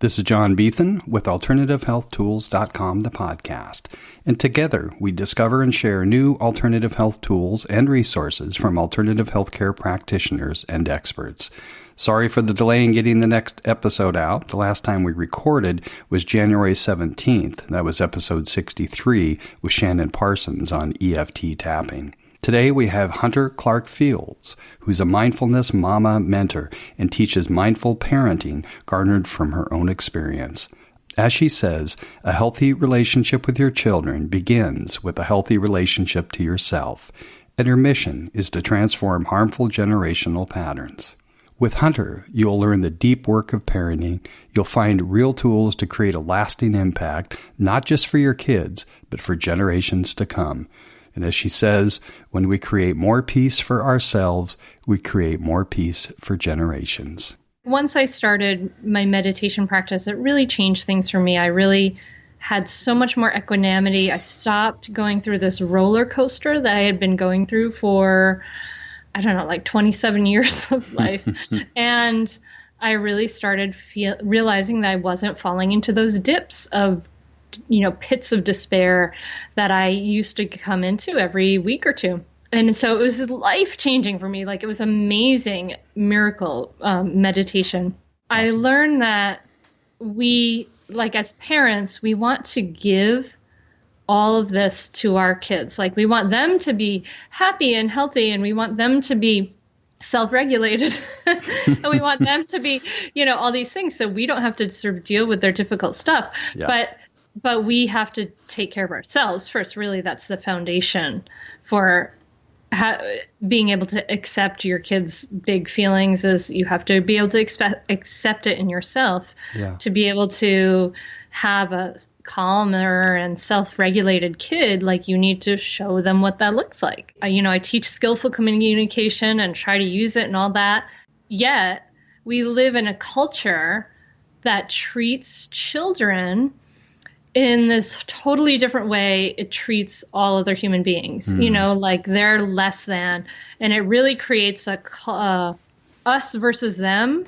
This is John Beethan with AlternativeHealthTools.com, the podcast. And together we discover and share new alternative health tools and resources from alternative healthcare practitioners and experts. Sorry for the delay in getting the next episode out. The last time we recorded was January 17th. That was episode 63 with Shannon Parsons on EFT tapping. Today we have Hunter Clarke-Fields, who's a Mindfulness Mama Mentor and teaches mindful parenting garnered from her own experience. As she says, a healthy relationship with your children begins with a healthy relationship to yourself, and her mission is to transform harmful generational patterns. With Hunter, you'll learn the deep work of parenting. You'll find real tools to create a lasting impact, not just for your kids, but for generations to come. And as she says, when we create more peace for ourselves, we create more peace for generations. Once I started my meditation practice, it really changed things for me. I really had so much more equanimity. I stopped going through this roller coaster that I had been going through for, I don't know, like 27 years of life. And I really started realizing that I wasn't falling into those dips of pits of despair that I used to come into every week or two. And so it was life-changing for me. Like, it was amazing miracle meditation. Awesome. I learned that we, like as parents, we want to give all of this to our kids. Like, we want them to be happy and healthy, and we want them to be self-regulated and we want them to be, all these things. So we don't have to sort of deal with their difficult stuff. Yeah. But we have to take care of ourselves first. Really, that's the foundation for being able to accept your kids' big feelings. Is you have to be able to accept it in yourself to be able to have a calmer and self-regulated kid. Like, you need to show them what that looks like. I teach skillful communication and try to use it and all that. Yet we live in a culture that treats children in this totally different way it treats all other human beings, like they're less than. And it really creates a us versus them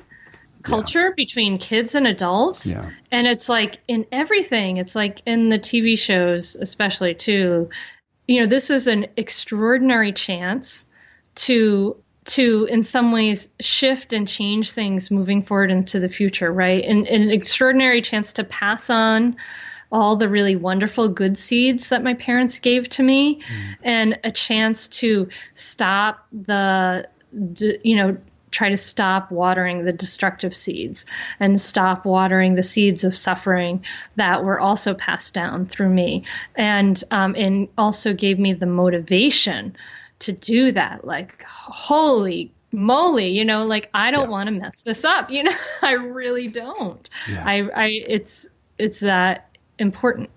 culture between kids and adults. Yeah. And it's like in everything. It's like in the TV shows, especially too. This was an extraordinary chance to in some ways shift and change things moving forward into the future, right? And an extraordinary chance to pass on all the really wonderful good seeds that my parents gave to me, and a chance to stop try to stop watering the destructive seeds and stop watering the seeds of suffering that were also passed down through me. And also gave me the motivation to do that. Like, holy moly, like, I don't want to mess this up. I really don't. Yeah. It's that important,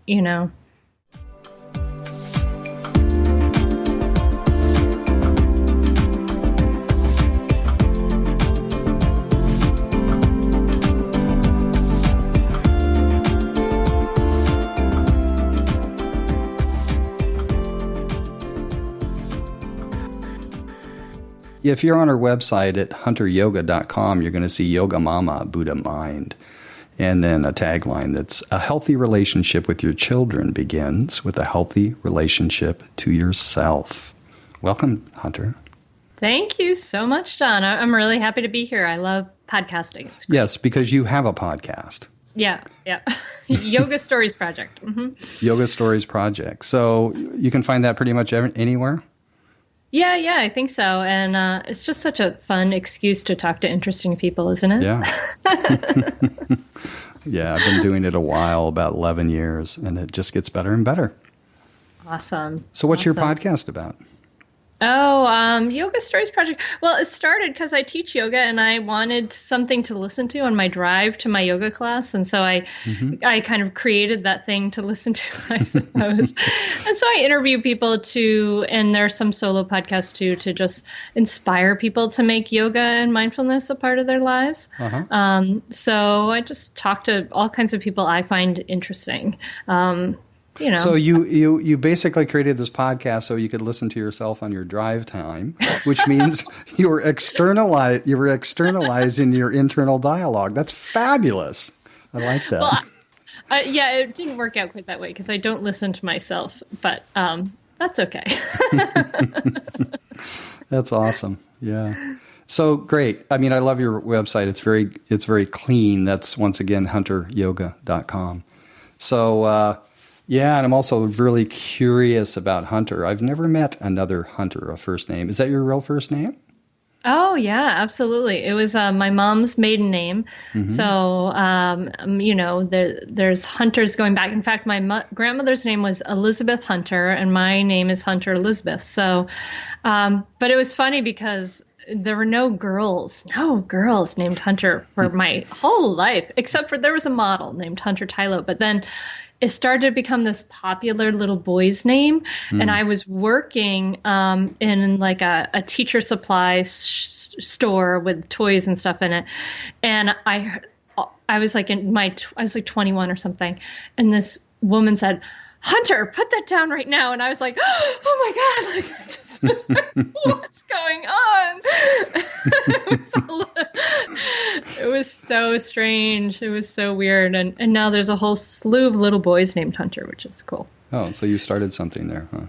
If you're on our website at hunteryoga.com, you're going to see Yoga Mama, Buddha Mind. And then a tagline that's a healthy relationship with your children begins with a healthy relationship to yourself. Welcome, Hunter. Thank you so much, John. I'm really happy to be here. I love podcasting. It's great. Yes, because you have a podcast. Yeah. Yoga Stories Project. Mm-hmm. Yoga Stories Project. So you can find that pretty much anywhere? Yeah, I think so. And it's just such a fun excuse to talk to interesting people, isn't it? Yeah. Yeah, I've been doing it a while, about 11 years, and it just gets better and better. Awesome. So what's your podcast about? Yoga Stories Project. Well, it started because I teach yoga and I wanted something to listen to on my drive to my yoga class. And so I kind of created that thing to listen to, I suppose. And so I interview people and there's some solo podcasts too, to just inspire people to make yoga and mindfulness a part of their lives. So I just talk to all kinds of people I find interesting. So you basically created this podcast so you could listen to yourself on your drive time, which means you were externalizing your internal dialogue. That's fabulous. I like that. Well, yeah, it didn't work out quite that way because I don't listen to myself, but that's okay. That's awesome. Yeah. So great. I mean, I love your website. It's very clean. That's once again hunteryoga.com. So yeah, and I'm also really curious about Hunter. I've never met another Hunter, a first name. Is that your real first name? Oh, yeah, absolutely. It was my mom's maiden name. Mm-hmm. So, there's Hunters going back. In fact, my grandmother's name was Elizabeth Hunter, and my name is Hunter Elizabeth. So, but it was funny because there were no girls named Hunter for my whole life, except for there was a model named Hunter Tylo. But then it started to become this popular little boy's name. And I was working in like a teacher supply store with toys and stuff in it. And I was like I was like 21 or something. And this woman said, "Hunter, put that down right now." And I was like, "Oh my God, like, I just was like, what's going on?" It was so strange. It was so weird. And now there's a whole slew of little boys named Hunter, which is cool. Oh, so you started something there, huh?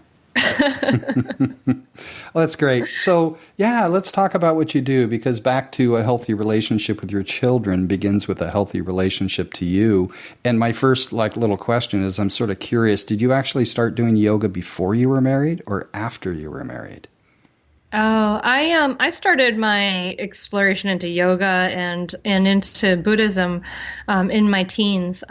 Well, that's great. So, yeah, let's talk about what you do, because back to a healthy relationship with your children begins with a healthy relationship to you. And my first little question is, I'm sort of curious, did you actually start doing yoga before you were married or after you were married? Oh, I started my exploration into yoga and into Buddhism in my teens.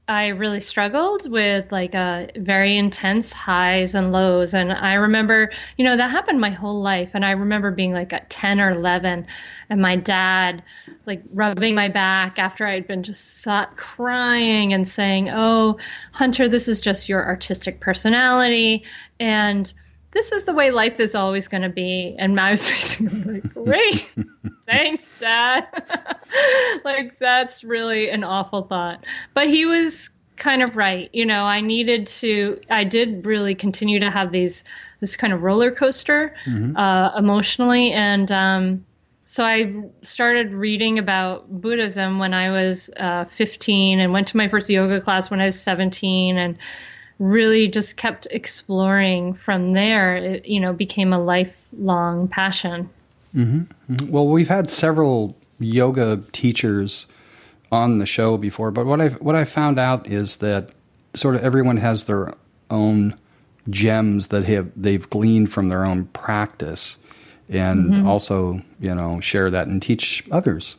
I really struggled with like very intense highs and lows. And I remember, that happened my whole life. And I remember being like at 10 or 11 and my dad like rubbing my back after I'd been just crying and saying, "Oh, Hunter, this is just your artistic personality. And this is the way life is always going to be." And I was basically like, "Great. Thanks, Dad." Like, that's really an awful thought. But he was kind of right. I did really continue to have this kind of roller coaster emotionally. And so I started reading about Buddhism when I was 15 and went to my first yoga class when I was 17 and really just kept exploring from there. It, became a lifelong passion. Mm-hmm. Well, we've had several yoga teachers on the show before, but what I found out is that sort of everyone has their own gems that they've gleaned from their own practice, and also share that and teach others.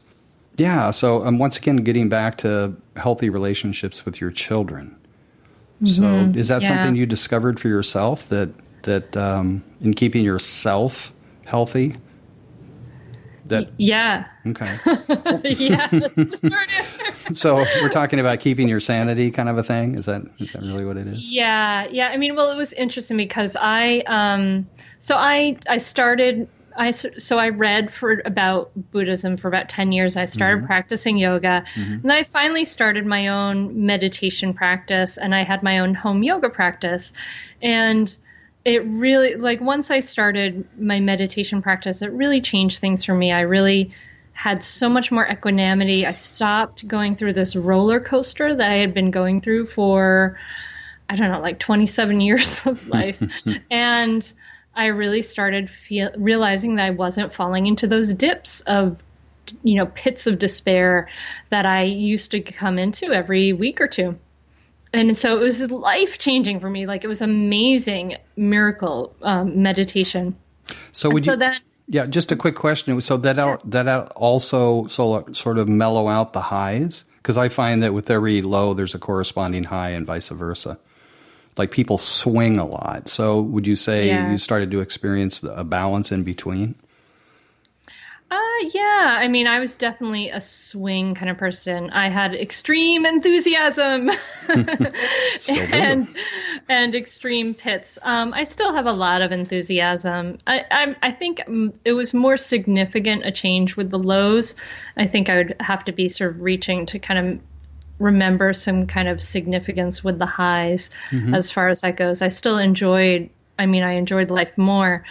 Yeah. So once again, getting back to healthy relationships with your children. So is that something you discovered for yourself that in keeping yourself healthy? Yeah. Okay. Yeah, that's the short answer. So we're talking about keeping your sanity kind of a thing? Is that really what it is? Yeah. Yeah. I mean, well, it was interesting because I read about Buddhism for about 10 years. I started practicing yoga, and I finally started my own meditation practice, and I had my own home yoga practice. And it really, once I started my meditation practice, it really changed things for me. I really had so much more equanimity. I stopped going through this roller coaster that I had been going through for, 27 years of life. And I really started realizing that I wasn't falling into those dips of, pits of despair that I used to come into every week or two. And so it was life-changing for me. Like, it was amazing miracle meditation. Just a quick question. So that also sort of mellow out the highs? Because I find that with every low, there's a corresponding high and vice versa. Like, people swing a lot. So would you say you started to experience a balance in between? Yeah. I mean, I was definitely a swing kind of person. I had extreme enthusiasm and extreme pits. I still have a lot of enthusiasm. I think it was more significant a change with the lows. I think I would have to be sort of reaching to kind of remember some kind of significance with the highs as far as that goes. I still enjoyed life more.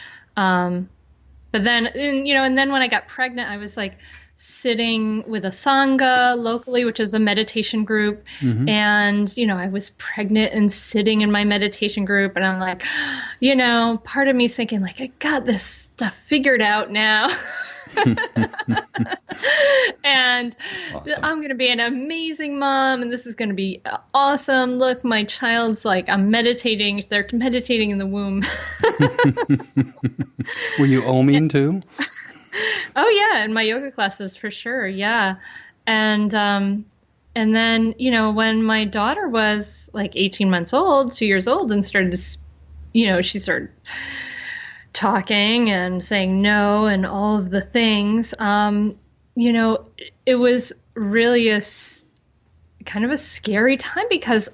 But then, and then when I got pregnant, I was like sitting with a Sangha locally, which is a meditation group. Mm-hmm. And, I was pregnant and sitting in my meditation group. And I'm like, part of me is thinking like, I got this stuff figured out now. And awesome. I'm going to be an amazing mom, and this is going to be awesome. Look, my child's like, I'm meditating. They're meditating in the womb. Were you oming too? Oh yeah, in my yoga classes for sure. Yeah. And then, when my daughter was like 18 months old, 2 years old, and started to, she started talking and saying no and all of the things, it was really kind of a scary time, because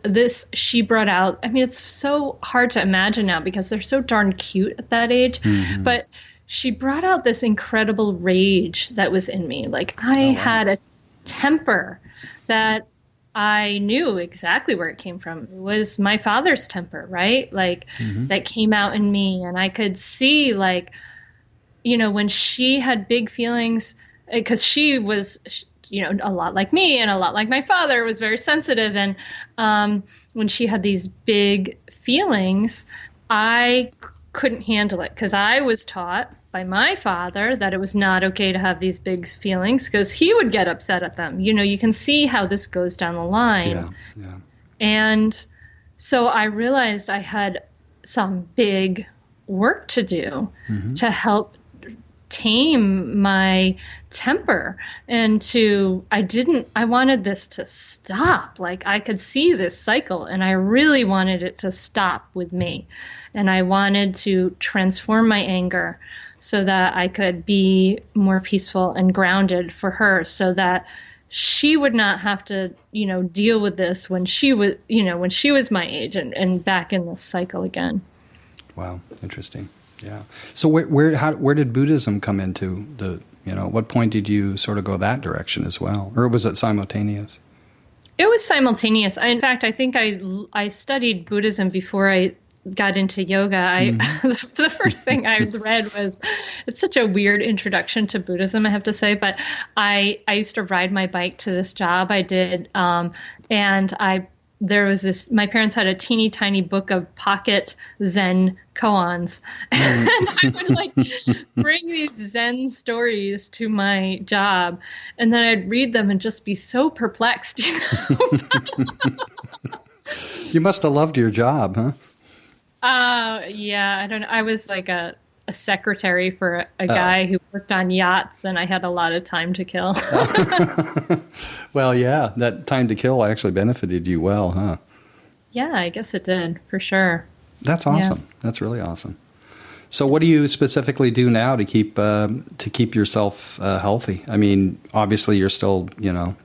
she brought out, it's so hard to imagine now because they're so darn cute at that age, mm-hmm. but she brought out this incredible rage that was in me. Like I had a temper that I knew exactly where it came from. It was my father's temper, right? Like mm-hmm. that came out in me. And I could see like, when she had big feelings, because she was, a lot like me and a lot like my father, was very sensitive. And when she had these big feelings, I couldn't handle it, because I was taught by my father that it was not okay to have these big feelings, because he would get upset at them. You can see how this goes down the line. Yeah. And so I realized I had some big work to do mm-hmm. to help tame my temper, and I wanted this to stop. Like I could see this cycle, and I really wanted it to stop with me. And I wanted to transform my anger so that I could be more peaceful and grounded for her, so that she would not have to, deal with this when she was my age and back in this cycle again. Wow. Interesting. Yeah. So where did Buddhism come into at what point did you sort of go that direction as well? Or was it simultaneous? It was simultaneous. In fact, I think I studied Buddhism before I got into yoga. Mm-hmm. The first thing I read was, it's such a weird introduction to Buddhism, I have to say, but I used to ride my bike to this job I did, and there was this, my parents had a teeny tiny book of pocket Zen koans. And I would bring these Zen stories to my job, and then I'd read them and just be so perplexed. You must have loved your job, huh? Yeah, I don't know. I was like a secretary for a guy who worked on yachts, and I had a lot of time to kill. Well, yeah, that time to kill actually benefited you well, huh? Yeah, I guess it did, for sure. That's awesome. Yeah. That's really awesome. So what do you specifically do now to keep yourself healthy? Obviously you're still,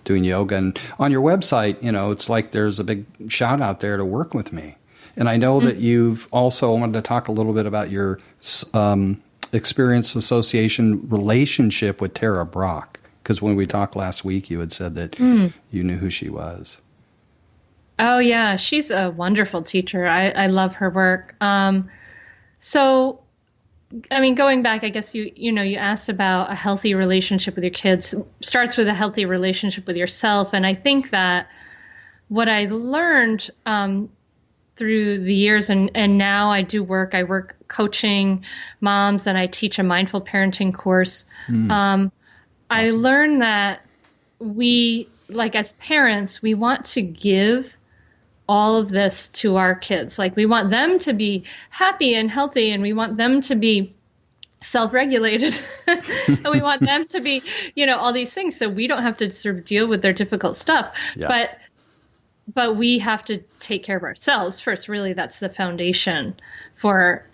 doing yoga, and on your website, it's like there's a big shout out there to work with me. And I know that you've also wanted to talk a little bit about your experience association relationship with Tara Brach, because when we talked last week, you had said that you knew who she was. Oh, yeah. She's a wonderful teacher. I love her work. So, going back, I guess you asked about a healthy relationship with your kids. Starts with a healthy relationship with yourself. And I think that what I learned through the years, and now I work coaching moms, and I teach a mindful parenting course. Awesome. I learned that we, as parents, we want to give all of this to our kids. We want them to be happy and healthy, and we want them to be self-regulated, and we want them to be, all these things, so we don't have to sort of deal with their difficult stuff. Yeah. But we have to take care of ourselves first. Really, that's the foundation for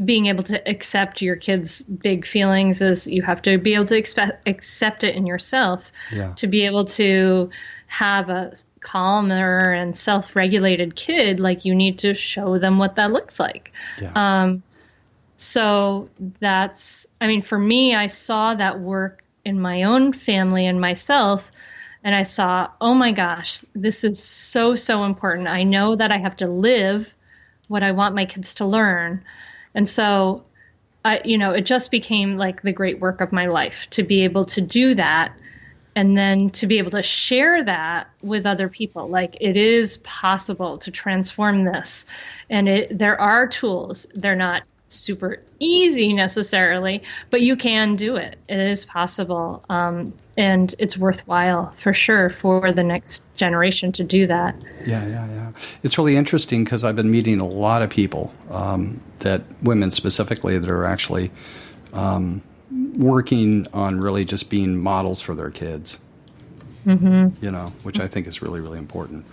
being able to accept your kids' big feelings. Is you have to be able to accept it in yourself, to be able to have a calmer and self-regulated kid. You need to show them what that looks like. Yeah. So that's, for me, I saw that work in my own family and myself. And I saw, oh my gosh, this is so, so important. I know that I have to live what I want my kids to learn. And so it just became like the great work of my life to be able to do that. And then to be able to share that with other people, like it is possible to transform this. And there are tools. They're not super easy necessarily, but you can do it. It is possible. And it's worthwhile for sure for the next generation to do that. Yeah. It's really interesting because I've been meeting a lot of people, that women specifically, that are actually working on really just being models for their kids, which I think is really, really important.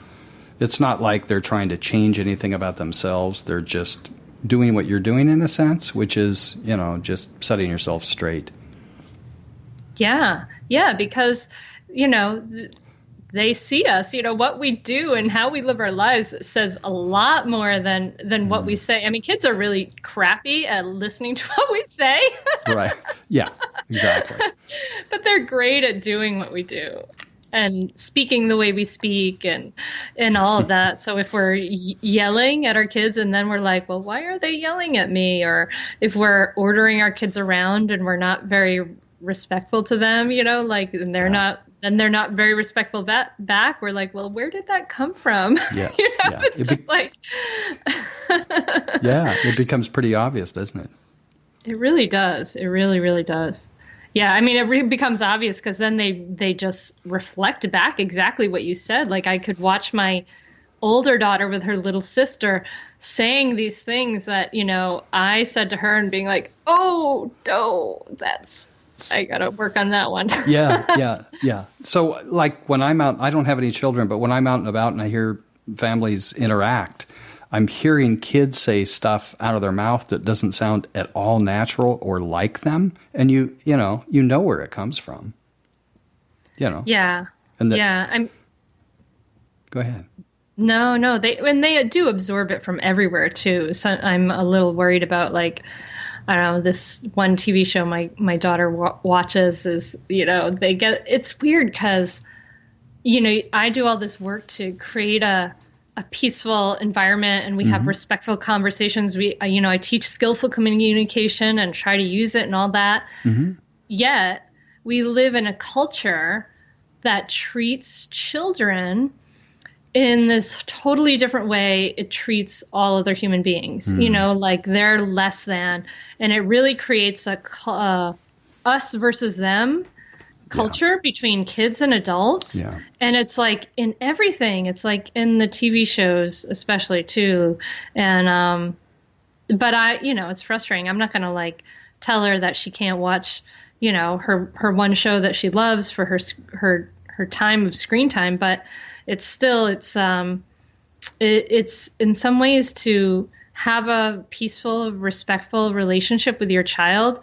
It's not like they're trying to change anything about themselves. They're just doing what you're doing in a sense, which is, just setting yourself straight. Yeah, because, they see us, what we do and how we live our lives says a lot more than what we say. I mean, kids are really crappy at listening to what we say. Right. Yeah, exactly. But they're great at doing what we do and speaking the way we speak and all of that. So if we're yelling at our kids and then we're like, well, why are they yelling at me? Or if we're ordering our kids around and we're not very respectful to them, and they're not very respectful back. We're like, well, where did that come from? Yes, It's just like, yeah, it becomes pretty obvious, doesn't it? It really does. It really, really does. Yeah, I mean, it becomes obvious because then they just reflect back exactly what you said. Like I could watch my older daughter with her little sister saying these things that, I said to her and being like, oh, no, I got to work on that one. Yeah. So like when I'm out, I don't have any children, but when I'm out and about and I hear families interact, I'm hearing kids say stuff out of their mouth that doesn't sound at all natural or like them. And you know where it comes from, Yeah. And go ahead. No, they do absorb it from everywhere too. So I'm a little worried about I don't know, this one TV show my daughter watches is, it's weird because, I do all this work to create a peaceful environment and we have respectful conversations. I teach skillful communication and try to use it and all that. Yet we live in a culture that treats children in this totally different way it treats all other human beings, like they're less than. And it really creates a us versus them culture between kids and adults. Yeah. And it's like in everything. It's like in the TV shows, especially too. And, but it's frustrating. I'm not going to tell her that she can't watch, her one show that she loves for her time of screen time, but it's still, it's in some ways to have a peaceful, respectful relationship with your child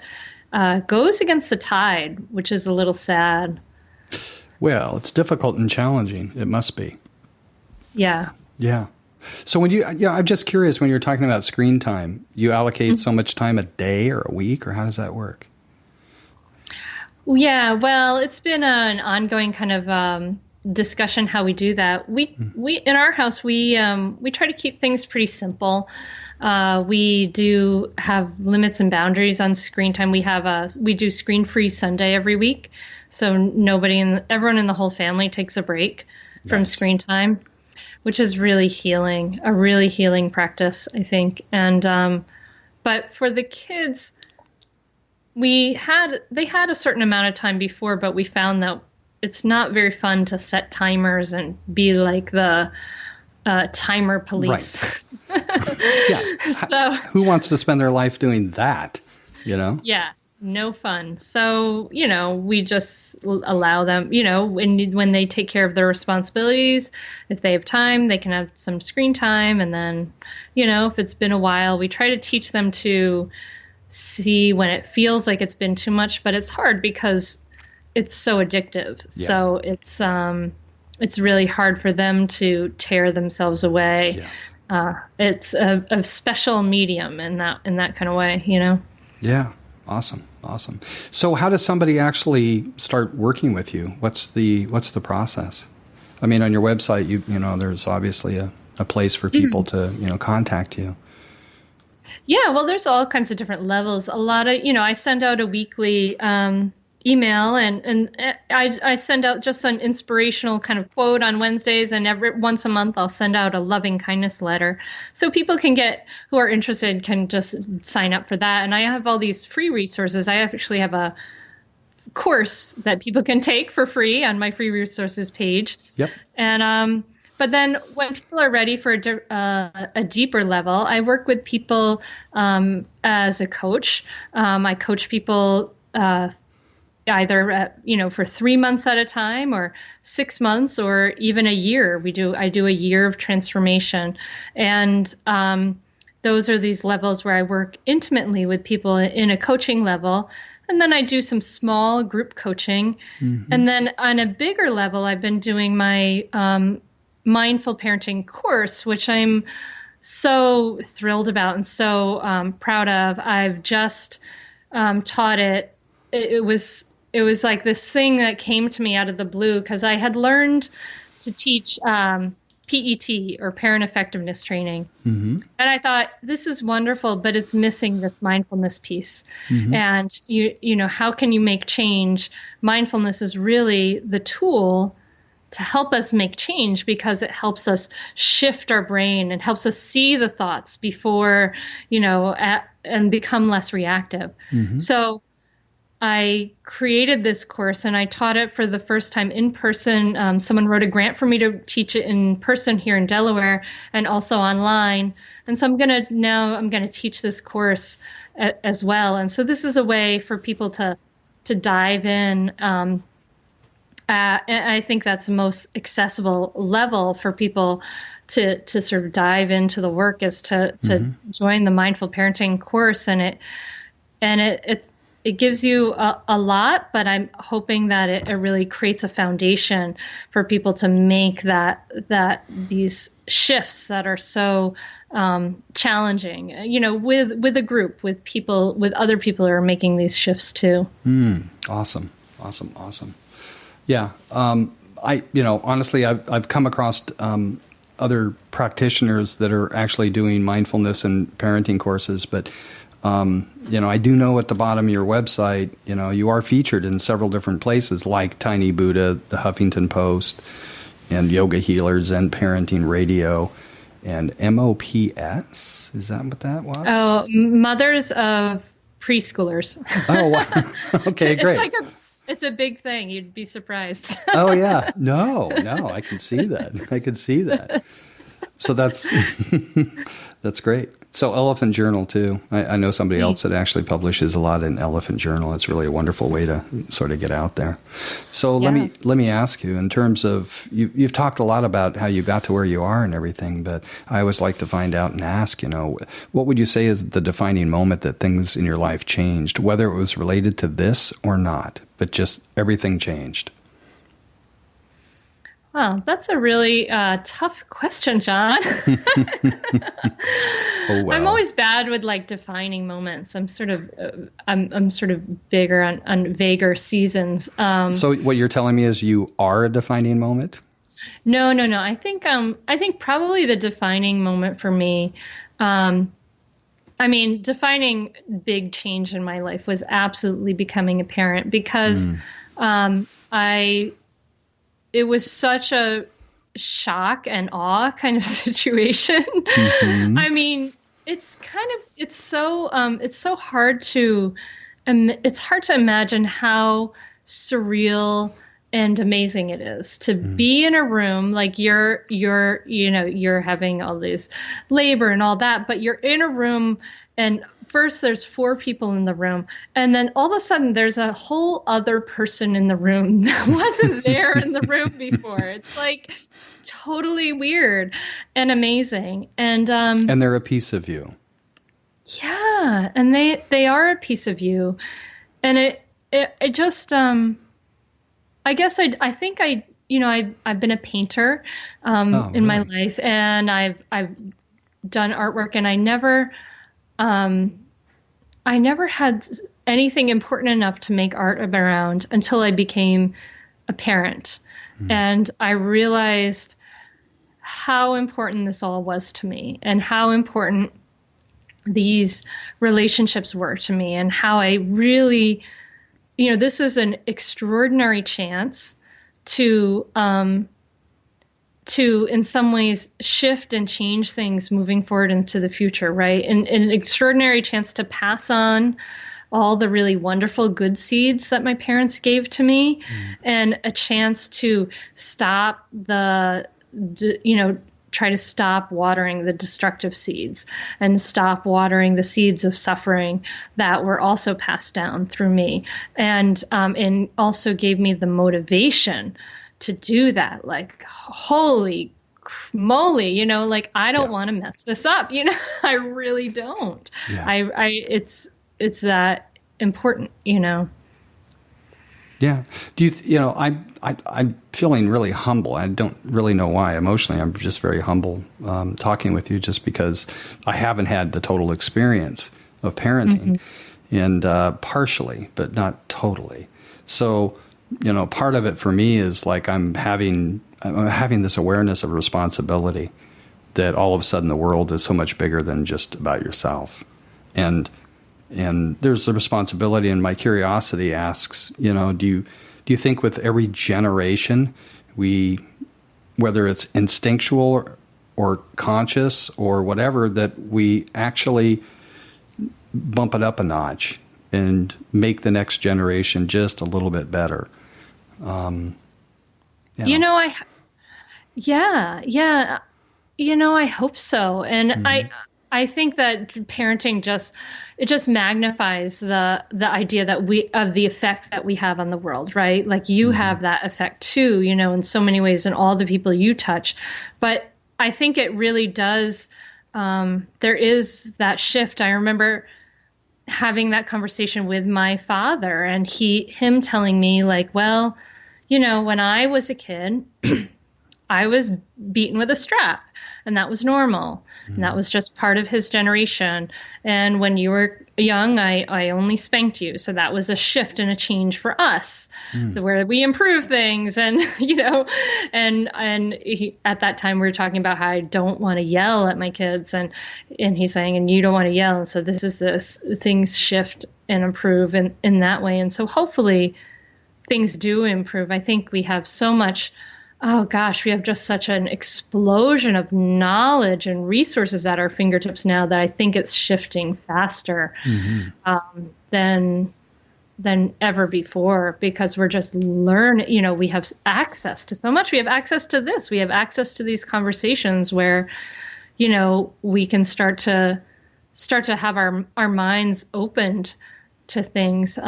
goes against the tide, which is a little sad. Well, it's difficult and challenging. It must be. Yeah. Yeah. So I'm just curious, when you're talking about screen time, you allocate so much time a day or a week, or how does that work? Yeah, well, it's been an ongoing kind of discussion how we do that. We in our house we try to keep things pretty simple. We do have limits and boundaries on screen time. We do screen-free Sunday every week, so everyone in the whole family takes a break from screen time, which is really healing, a really healing practice, I think. And but for the kids, they had a certain amount of time before, but we found that it's not very fun to set timers and be like the timer police. Right. Yeah. So who wants to spend their life doing that? Yeah, no fun. So we just allow them. When they take care of their responsibilities, if they have time, they can have some screen time, and then if it's been a while, we try to teach them to see when it feels like it's been too much, but it's hard because it's so addictive. Yeah. So it's really hard for them to tear themselves away. Yes. It's a special medium in that kind of way, Yeah. Awesome. So how does somebody actually start working with you? What's the process? I mean, on your website, there's obviously a place for people to, contact you. Yeah, well, there's all kinds of different levels. A lot of, I send out a weekly email, and I send out just an inspirational kind of quote on Wednesdays, and every once a month I'll send out a loving kindness letter. So people who are interested can just sign up for that. And I have all these free resources. I actually have a course that people can take for free on my free resources page. Yep. And but then when people are ready for a deeper level, I work with people as a coach. I coach people either for 3 months at a time, or 6 months, or even a year. I do a year of transformation, and those are these levels where I work intimately with people in a coaching level. And then I do some small group coaching. Mm-hmm. And then on a bigger level, I've been doing my mindful parenting course, which I'm so thrilled about and so proud of. I've just taught it. It was like this thing that came to me out of the blue, because I had learned to teach PET, or parent effectiveness training. Mm-hmm. And I thought, this is wonderful, but it's missing this mindfulness piece. Mm-hmm. And how can you make change? Mindfulness is really the tool to help us make change, because it helps us shift our brain and helps us see the thoughts before, and become less reactive. Mm-hmm. So I created this course, and I taught it for the first time in person. Someone wrote a grant for me to teach it in person here in Delaware, and also online. And so I'm going to teach this course as well. And so this is a way for people to dive in. And I think that's the most accessible level for people to sort of dive into the work, is to join the mindful parenting course. And it gives you a lot, but I'm hoping that it really creates a foundation for people to make these shifts that are so challenging, with a group, with other people who are making these shifts too. Awesome. Yeah. Honestly, I've come across other practitioners that are actually doing mindfulness and parenting courses, but I do know at the bottom of your website, you are featured in several different places like Tiny Buddha, the Huffington Post, and Yoga Healers and Parenting Radio, and MOPS. Is that what that was? Oh, Mothers of Preschoolers. Oh, wow. Okay, great. It's a big thing. You'd be surprised. Oh, yeah. No, I can see that. So that's great. So Elephant Journal too. I know somebody else that actually publishes a lot in Elephant Journal. It's really a wonderful way to sort of get out there. So let me ask you, in terms of, you've talked a lot about how you got to where you are and everything, but I always like to find out and ask, what would you say is the defining moment that things in your life changed, whether it was related to this or not, but just everything changed? Wow, that's a really tough question, John. Oh, well. I'm always bad with defining moments. I'm sort of bigger on vaguer seasons. So what you're telling me is you are a defining moment? No. I think probably the defining moment for me. Defining big change in my life was absolutely becoming a parent, because it was such a shock and awe kind of situation. Mm-hmm. It's so hard to imagine how surreal and amazing it is to be in a room, like you're having all this labor and all that, but you're in a room, and first there's 4 people in the room, and then all of a sudden there's a whole other person in the room that wasn't there in the room before. It's totally weird and amazing. And they're a piece of you. Yeah. And they are a piece of you. And it just, I guess I think I've been a painter in my life, and I've done artwork, and I never had anything important enough to make art around until I became a parent. And I realized how important this all was to me, and how important these relationships were to me, and how I really, this was an extraordinary chance to in some ways shift and change things moving forward into the future, right? And an extraordinary chance to pass on all the really wonderful good seeds that my parents gave to me, and a chance to stop try to stop watering the destructive seeds and stop watering the seeds of suffering that were also passed down through me. And also gave me the motivation to do that. Like, holy moly, I don't want to mess this up. I really don't. Yeah. It's that important, Yeah. Do I'm feeling really humble. I don't really know why. Emotionally, I'm just very humble talking with you, just because I haven't had the total experience of parenting, and partially, but not totally. So, part of it for me is like I'm having this awareness of responsibility, that all of a sudden the world is so much bigger than just about yourself. And there's a responsibility, and my curiosity asks, do you think with every generation, whether it's instinctual or conscious or whatever, that we actually bump it up a notch and make the next generation just a little bit better? I hope so. And I think that parenting just magnifies the idea that of the effect that we have on the world, right? Like you have that effect too, in so many ways, in all the people you touch. But I think it really does. There is that shift. I remember having that conversation with my father, and him telling me, like, well, when I was a kid, I was beaten with a strap, and that was normal. And that was just part of his generation. And when you were young, I only spanked you. So that was a shift and a change for us, where we improve things. And, at that time we were talking about how I don't want to yell at my kids. And he's saying, and you don't want to yell. And so things shift and improve in that way. And so hopefully things do improve. I think we have so much. Oh gosh, we have just such an explosion of knowledge and resources at our fingertips now that I think it's shifting faster than ever before, because we're just learning. We have access to so much. We have access to this. We have access to these conversations where, we can start to have our minds opened to things.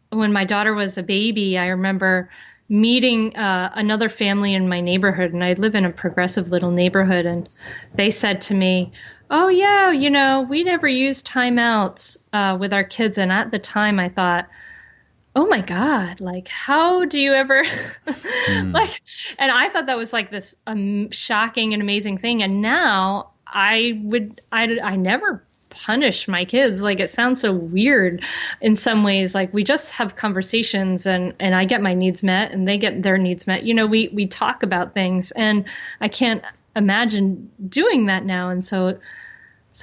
When my daughter was a baby, I remember meeting another family in my neighborhood, and I live in a progressive little neighborhood, and they said to me, oh yeah, we never use timeouts with our kids. And at the time I thought, oh my God, like, how do you ever and I thought that was like this shocking and amazing thing. And now I never punish my kids. Like, it sounds so weird in some ways. Like, we just have conversations, and I get my needs met and they get their needs met. We talk about things, and I can't imagine doing that now. And so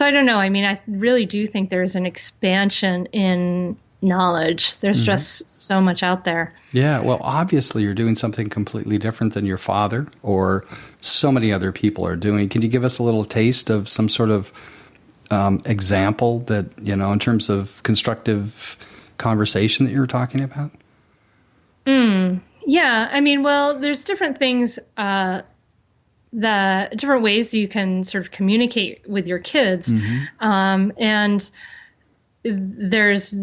I don't know. I mean, I really do think there's an expansion in knowledge. There's just so much out there. Yeah. Well, obviously you're doing something completely different than your father or so many other people are doing. Can you give us a little taste of some sort of example that, in terms of constructive conversation that you're talking about? Yeah. I mean, well, there's different things, the different ways you can sort of communicate with your kids. And there's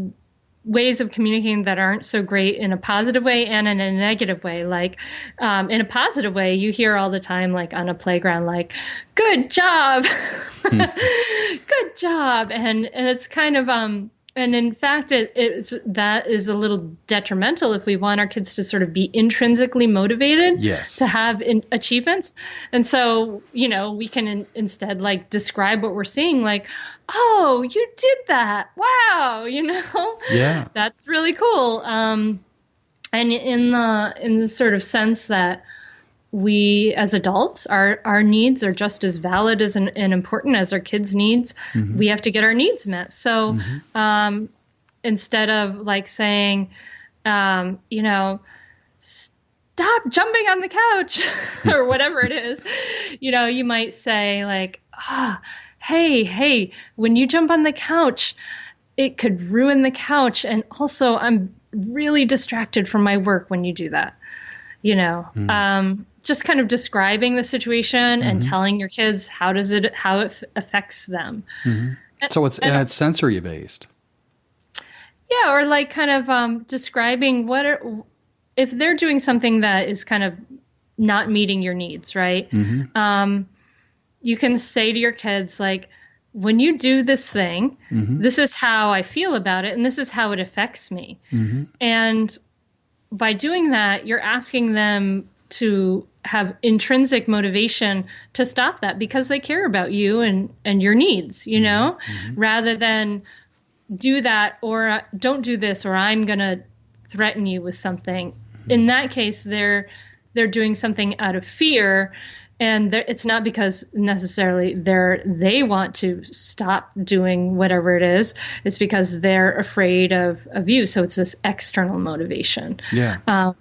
ways of communicating that aren't so great in a positive way and in a negative way. Like, in a positive way, you hear all the time, like on a playground, like, good job, good job. And it's kind of, and in fact, that is a little detrimental if we want our kids to sort of be intrinsically motivated to have achievements. And so, we can instead like describe what we're seeing, like, oh, you did that. Wow. Yeah, that's really cool. And in the sort of sense that, we as adults, our needs are just as valid as and important as our kids' needs. We have to get our needs met. So instead of like saying, stop jumping on the couch or whatever it is, you might say like, hey, when you jump on the couch, it could ruin the couch. And also I'm really distracted from my work when you do that, just kind of describing the situation and telling your kids how it affects them. So it's sensory based. Yeah. Or like kind of describing if they're doing something that is kind of not meeting your needs, right? You can say to your kids, like, when you do this thing, this is how I feel about it, and this is how it affects me. And by doing that, you're asking them to have intrinsic motivation to stop that because they care about you and your needs, rather than do that or don't do this or I'm going to threaten you with something. In that case, they're doing something out of fear, and it's not because necessarily they want to stop doing whatever it is. It's because they're afraid of you. So it's this external motivation. Yeah.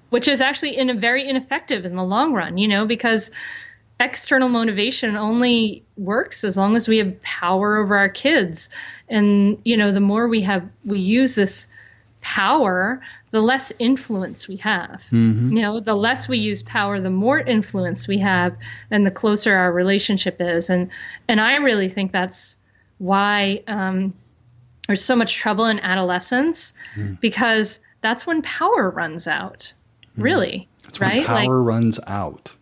Which is actually very ineffective in the long run, because external motivation only works as long as we have power over our kids. And, the more we use this power, the less influence we have. The less we use power, the more influence we have, and the closer our relationship is. And I really think that's why there's so much trouble in adolescence, because that's when power runs out. Really, that's right? When power runs out.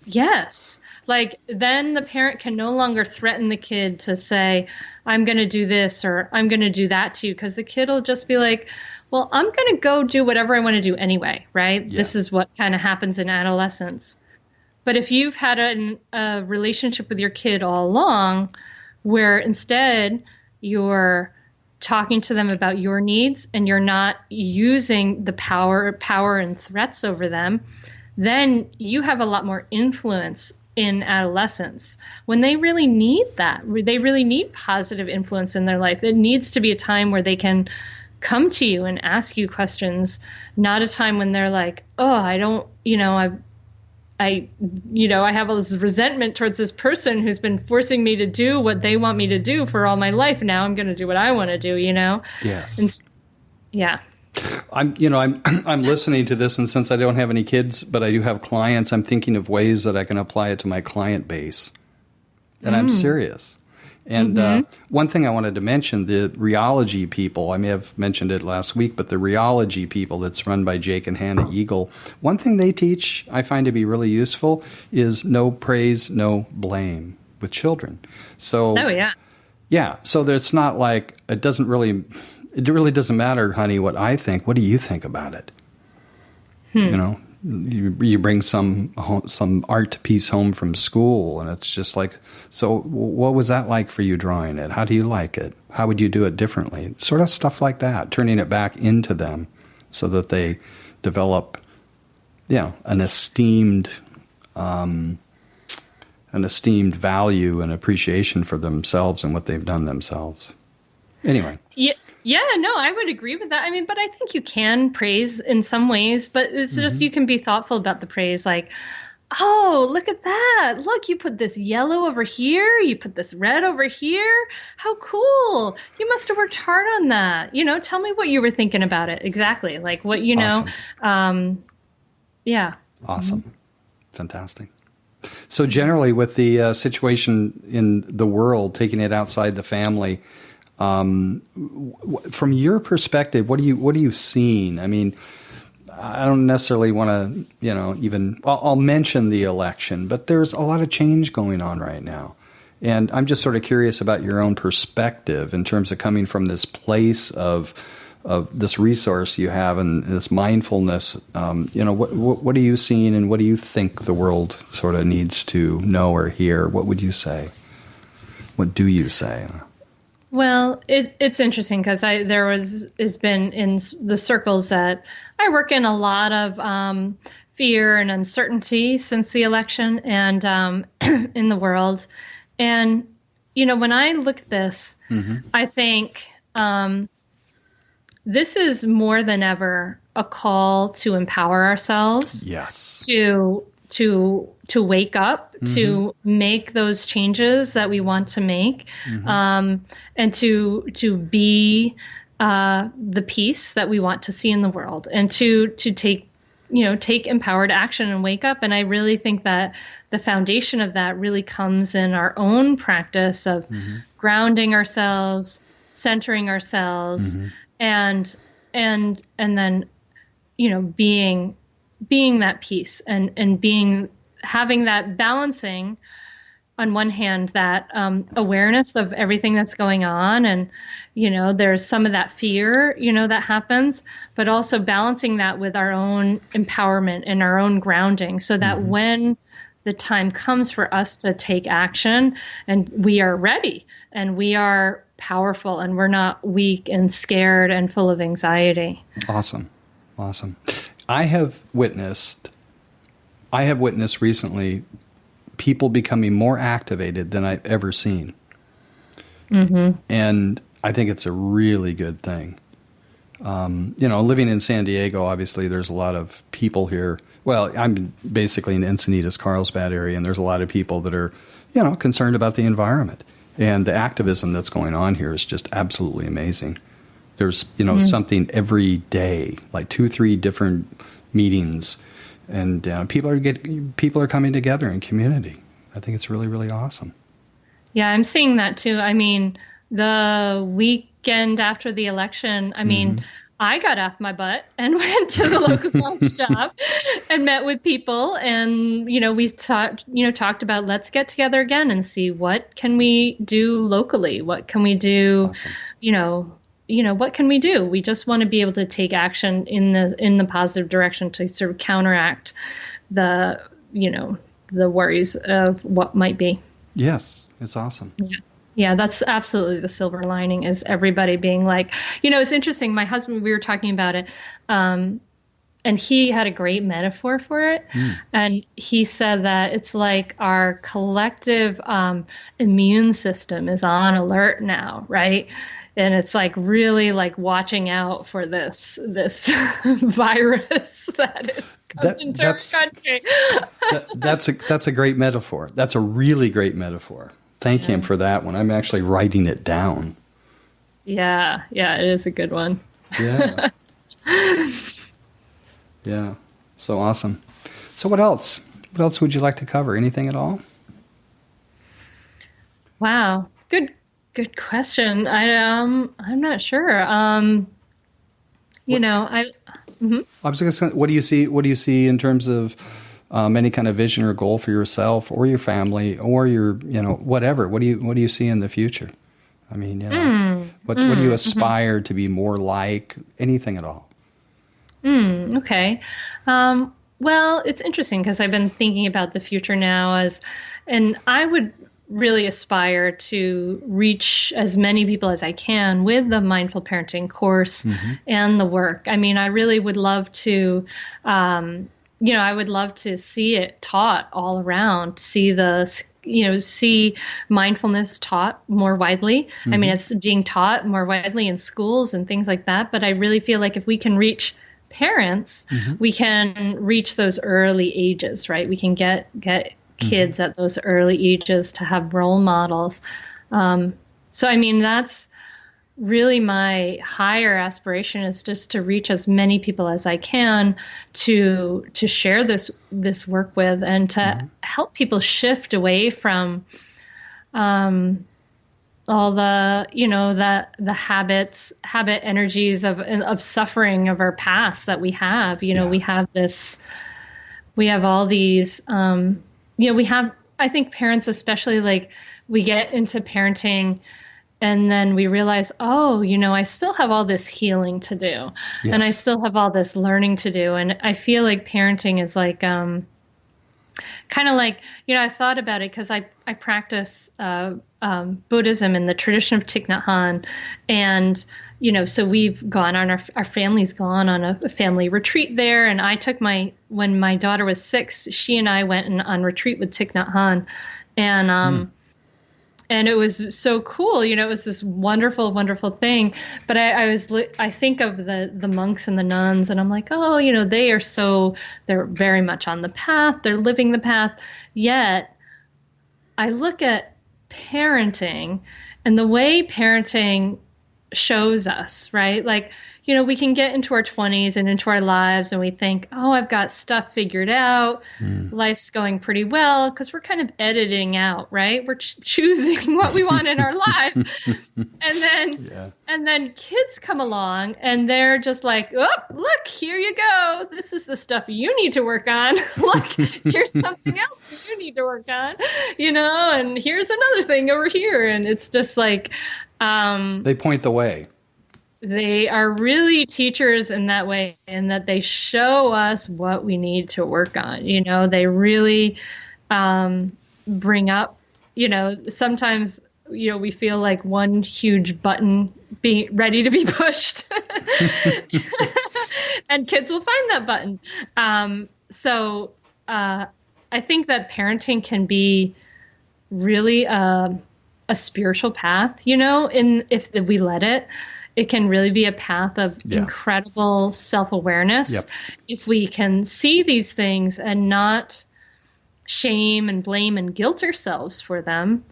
Yes. Like then the parent can no longer threaten the kid to say, I'm going to do this or I'm going to do that to you, because the kid will just be like, well, I'm going to go do whatever I want to do anyway, right? Yeah. This is what kind of happens in adolescence. But if you've had a relationship with your kid all along where instead you're talking to them about your needs and you're not using the power and threats over them, then you have a lot more influence in adolescence when they really need that. They really need positive influence in their life. It needs to be a time where they can come to you and ask you questions, not a time when they're like, oh, I don't, I have all this resentment towards this person who's been forcing me to do what they want me to do for all my life. Now I'm going to do what I want to do, Yes. And, yeah. I'm listening to this, and since I don't have any kids, but I do have clients, I'm thinking of ways that I can apply it to my client base. And I'm serious. And one thing I wanted to mention, the rheology people, I may have mentioned it last week, but the rheology people that's run by Jake and Hannah Eagle, one thing they teach I find to be really useful is no praise, no blame with children. So, yeah. So it's not like it really doesn't matter, honey, what I think. What do you think about it? You bring some art piece home from school, and it's just like, so what was that like for you drawing it? How do you like it? How would you do it differently? Sort of stuff like that, turning it back into them so that they develop, an esteemed value and appreciation for themselves and what they've done themselves. Anyway. Yeah, no, I would agree with that. I mean, but I think you can praise in some ways, but it's just you can be thoughtful about the praise. Like, oh, look at that. Look, you put this yellow over here. You put this red over here. How cool. You must have worked hard on that. Tell me what you were thinking about it. Exactly. Like what, Awesome. Yeah. Awesome. Fantastic. So generally with the situation in the world, taking it outside the family, from your perspective, what are you seeing? I mean, I don't necessarily want to, I'll mention the election, but there's a lot of change going on right now. And I'm just sort of curious about your own perspective in terms of coming from this place of this resource you have and this mindfulness. What are you seeing, and what do you think the world sort of needs to know or hear? What would you say? What do you say? Well, it's interesting because has been in the circles that I work in a lot of fear and uncertainty since the election and in the world. And, when I look at this, I think this is more than ever a call to empower ourselves. Yes. To wake up, to make those changes that we want to make, and to be the peace that we want to see in the world, and to take empowered action and wake up. And I really think that the foundation of that really comes in our own practice of grounding ourselves, centering ourselves, and then being that peace and having that balancing on one hand, that awareness of everything that's going on. And, there's some of that fear, that happens, but also balancing that with our own empowerment and our own grounding so that when the time comes for us to take action and we are ready and we are powerful and we're not weak and scared and full of anxiety. Awesome. I have witnessed recently people becoming more activated than I've ever seen. And I think it's a really good thing. Living in San Diego, obviously there's a lot of people here. Well, I'm basically in Encinitas, Carlsbad area, and there's a lot of people that are, concerned about the environment. And the activism that's going on here is just absolutely amazing. There's, something every day, like 2-3 different meetings, and people are coming together in community. I think it's really, really awesome. Yeah, I'm seeing that too. I mean, the weekend after the election, I got off my butt and went to the local coffee shop and met with people, and we talked about, let's get together again and see what can we do locally, what can we do, awesome. What can we do? We just want to be able to take action in the positive direction to sort of counteract the worries of what might be. Yes, it's awesome. Yeah, that's absolutely the silver lining, is everybody being like, it's interesting. My husband, we were talking about it, and he had a great metaphor for it. And he said that it's like our collective immune system is on alert now, right? And it's like really like watching out for this virus that is coming into our country. That's a great metaphor. That's a really great metaphor. Thank him for that one. I'm actually writing it down. Yeah, it is a good one. Yeah. Yeah. So awesome. So what else? What else would you like to cover? Anything at all? Wow. Good question. I'm not sure. I was going to say, what do you see in terms of any kind of vision or goal for yourself or your family or your, whatever? What do you see in the future? I mean, what do you aspire to be more like? Anything at all? Okay. Well, it's interesting because I've been thinking about the future now and I would really aspire to reach as many people as I can with the mindful parenting course and the work. I mean, I really would love to, I would love to see it taught all around, see mindfulness taught more widely. I mean, it's being taught more widely in schools and things like that. But I really feel like if we can reach parents, we can reach those early ages, right? We can get kids at those early ages to have role models. So, I mean, that's really my higher aspiration, is just to reach as many people as I can to share this work with, and to help people shift away from all the habit energies of suffering of our past that we have. We have all these. I think parents especially, like, we get into parenting and then we realize, I still have all this healing to do. Yes. And I still have all this learning to do. And I feel like parenting is like, kind of like, I thought about it because I practice Buddhism in the tradition of Thich Nhat Hanh. And, so we've gone on, our family's gone on a family retreat there. And I took when my daughter was 6, she and I went on retreat with Thich Nhat Hanh. And it was so cool. It was this wonderful, wonderful thing. But I think of the monks and the nuns, and I'm like, oh, they're very much on the path. They're living the path. Yet I look at parenting and the way parenting shows us, right? Like, we can get into our 20s and into our lives and we think, oh, I've got stuff figured out. Life's going pretty well, because we're kind of editing out, right? We're choosing what we want in our lives. And then kids come along and they're just like, oh, look, here you go. This is the stuff you need to work on. Look, here's something else you need to work on, and here's another thing over here. And it's just like, they point the way. They are really teachers in that way, in that they show us what we need to work on. They really bring up, sometimes, we feel like one huge button being ready to be pushed and kids will find that button. So I think that parenting can be really a spiritual path, if we let it. It can really be a path of incredible self-awareness. Yep. If we can see these things and not shame and blame and guilt ourselves for them,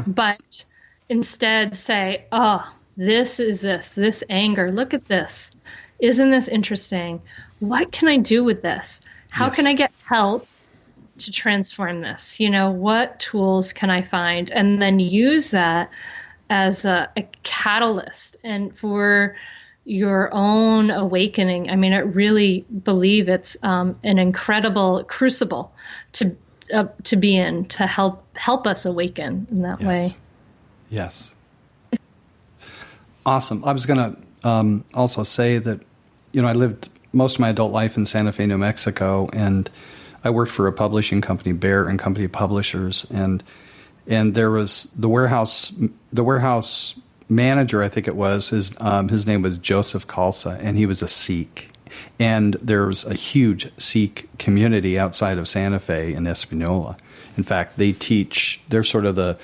but instead say, oh, this anger, look at this. Isn't this interesting? What can I do with this? How can I get help to transform this? What tools can I find? And then use that as a catalyst and for your own awakening. I mean, I really believe it's an incredible crucible to be in, to help us awaken in that way. Yes. Awesome. I was going to also say that, I lived most of my adult life in Santa Fe, New Mexico, and I worked for a publishing company, Bear and Company Publishers, and there was the warehouse manager, I think it was, his name was Joseph Khalsa, and he was a Sikh. And there's a huge Sikh community outside of Santa Fe in Espanola. In fact, they're sort of the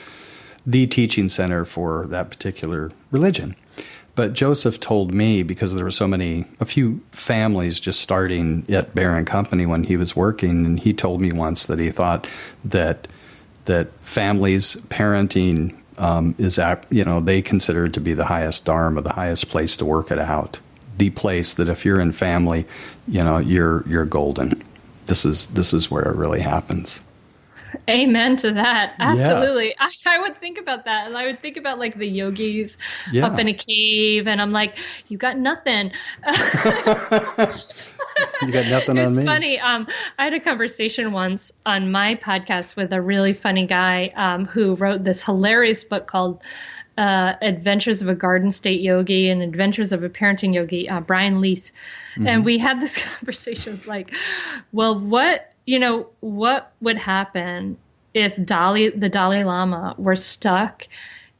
teaching center for that particular religion. But Joseph told me, because there were a few families just starting at Bear and Company when he was working, and he told me once that he thought that families parenting is, they consider it to be the highest dharma, the highest place to work it out, the place that if you're in family, you're golden. This is where it really happens. Amen to that. Absolutely. Yeah. I would think about that. And I would think about like the yogis up in a cave, and I'm like, you got nothing. You got nothing on me. It's funny. I had a conversation once on my podcast with a really funny guy who wrote this hilarious book called Adventures of a Garden State Yogi and Adventures of a Parenting Yogi, Brian Leith. Mm-hmm. And we had this conversation like, well, what would happen if the Dalai Lama were stuck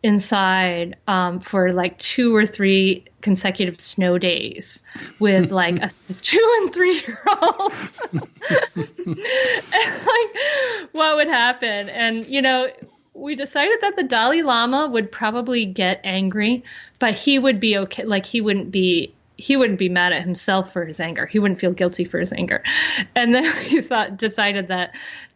inside for like 2 or 3 consecutive snow days with like a 2 and 3-year-old? And like, what would happen? And, we decided that the Dalai Lama would probably get angry, but he would be okay. Like he wouldn't be mad at himself for his anger. He wouldn't feel guilty for his anger. And then we decided that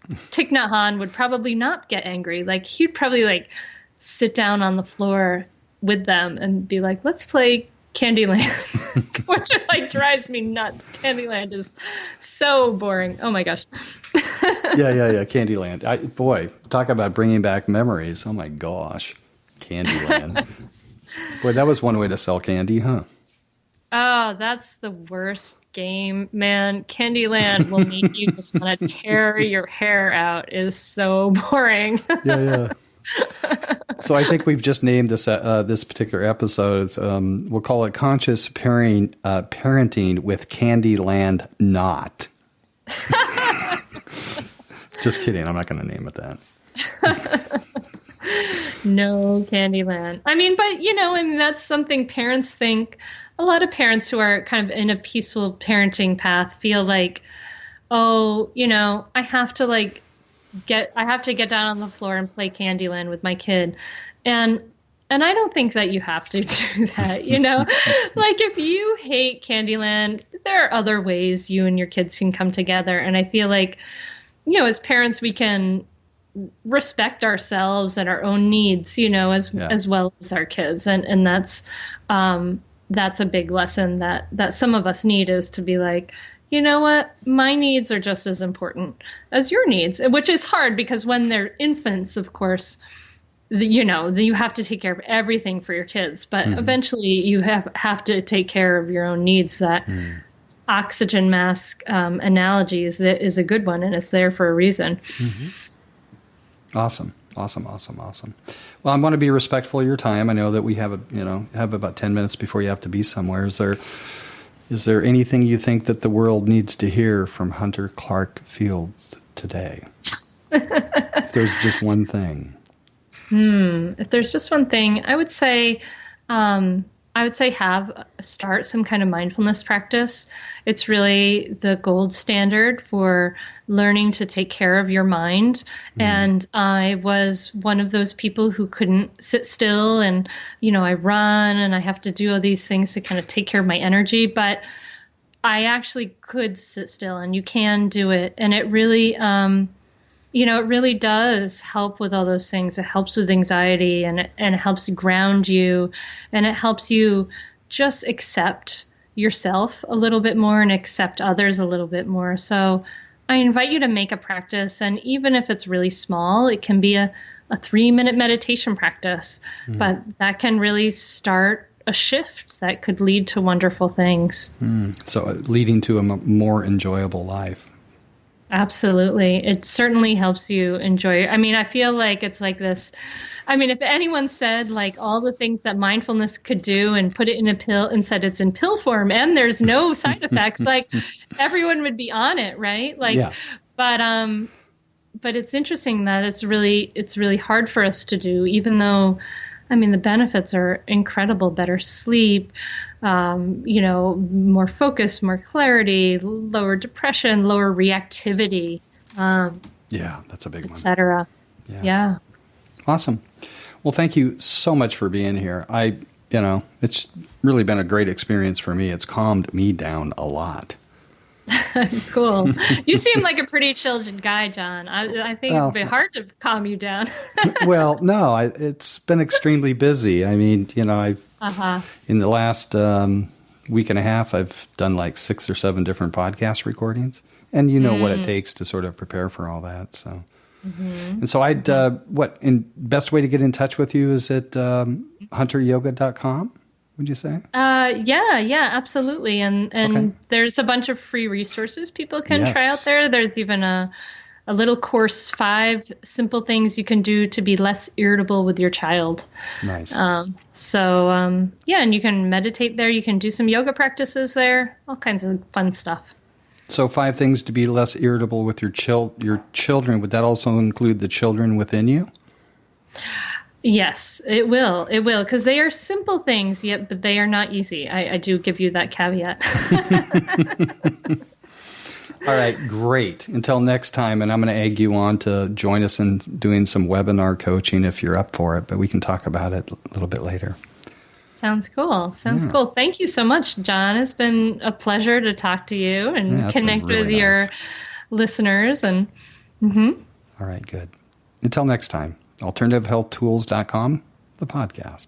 Thich Nhat Hanh would probably not get angry. Like he'd probably like sit down on the floor with them and be like, let's play Candyland, which like drives me nuts. Candyland is so boring. Oh my gosh. Yeah. Candyland. Boy, talk about bringing back memories. Oh my gosh. Candyland. Boy, that was one way to sell candy, huh? Oh, that's the worst game, man. Candyland will make you just want to tear your hair out. It is so boring. Yeah. So I think we've just named this particular episode. We'll call it Conscious Parenting with Candyland Not. Just kidding. I'm not going to name it that. No, Candyland. I mean, but that's something parents think. A lot of parents who are kind of in a peaceful parenting path feel like, oh, I have to get down on the floor and play Candyland with my kid. And I don't think that you have to do that, Like if you hate Candyland, there are other ways you and your kids can come together. And I feel like, as parents, we can respect ourselves and our own needs, as well as our kids. And that's a big lesson that some of us need, is to be like, you know what, my needs are just as important as your needs, which is hard because when they're infants, of course, you have to take care of everything for your kids, but eventually you have to take care of your own needs. That oxygen mask analogy is a good one, and it's there for a reason. Awesome. Well, I want to be respectful of your time. I know that we have about 10 minutes before you have to be somewhere. Is there anything you think that the world needs to hear from Hunter Clarke-Fields today? If there's just one thing. If there's just one thing, I would say start some kind of mindfulness practice. It's really the gold standard for learning to take care of your mind. And I was one of those people who couldn't sit still, and, I run and I have to do all these things to kind of take care of my energy, but I actually could sit still, and you can do it. And it really, it really does help with all those things. It helps with anxiety, and it helps ground you, and it helps you just accept yourself a little bit more and accept others a little bit more. So I invite you to make a practice, and even if it's really small, it can be a 3-minute meditation practice, but that can really start a shift that could lead to wonderful things. So leading to a more enjoyable life. Absolutely. It certainly helps you enjoy it. I mean, I feel like it's like this. I mean, if anyone said like all the things that mindfulness could do and put it in a pill and said it's in pill form and there's no side effects, like everyone would be on it, right? Like, yeah. But it's interesting that it's really hard for us to do, even though, I mean, the benefits are incredible. Better sleep, more focus, more clarity, lower depression, lower reactivity. Yeah, that's a big one. Et cetera. Yeah. Awesome. Well, thank you so much for being here. It's really been a great experience for me. It's calmed me down a lot. Cool. You seem like a pretty chilled guy, John. I think it'd be hard to calm you down. Well, no, it's been extremely busy. I mean, I've in the last week and a half, I've done like 6 or 7 different podcast recordings, and what it takes to sort of prepare for all that. So, and so best way to get in touch with you is at hunteryoga.com. Would you say? Yeah, absolutely. And there's a bunch of free resources people can try out there. There's even a little course, 5 simple things you can do to be less irritable with your child. Nice. And you can meditate there. You can do some yoga practices there, all kinds of fun stuff. So 5 things to be less irritable with your children. Would that also include the children within you? Yes, it will. It will, because they are simple things, but they are not easy. I do give you that caveat. All right, great. Until next time, and I'm going to egg you on to join us in doing some webinar coaching if you're up for it, but we can talk about it a little bit later. Sounds cool. Cool. Thank you so much, John. It's been a pleasure to talk to you and connect with your listeners. And All right, good. Until next time. AlternativeHealthTools.com, the podcast.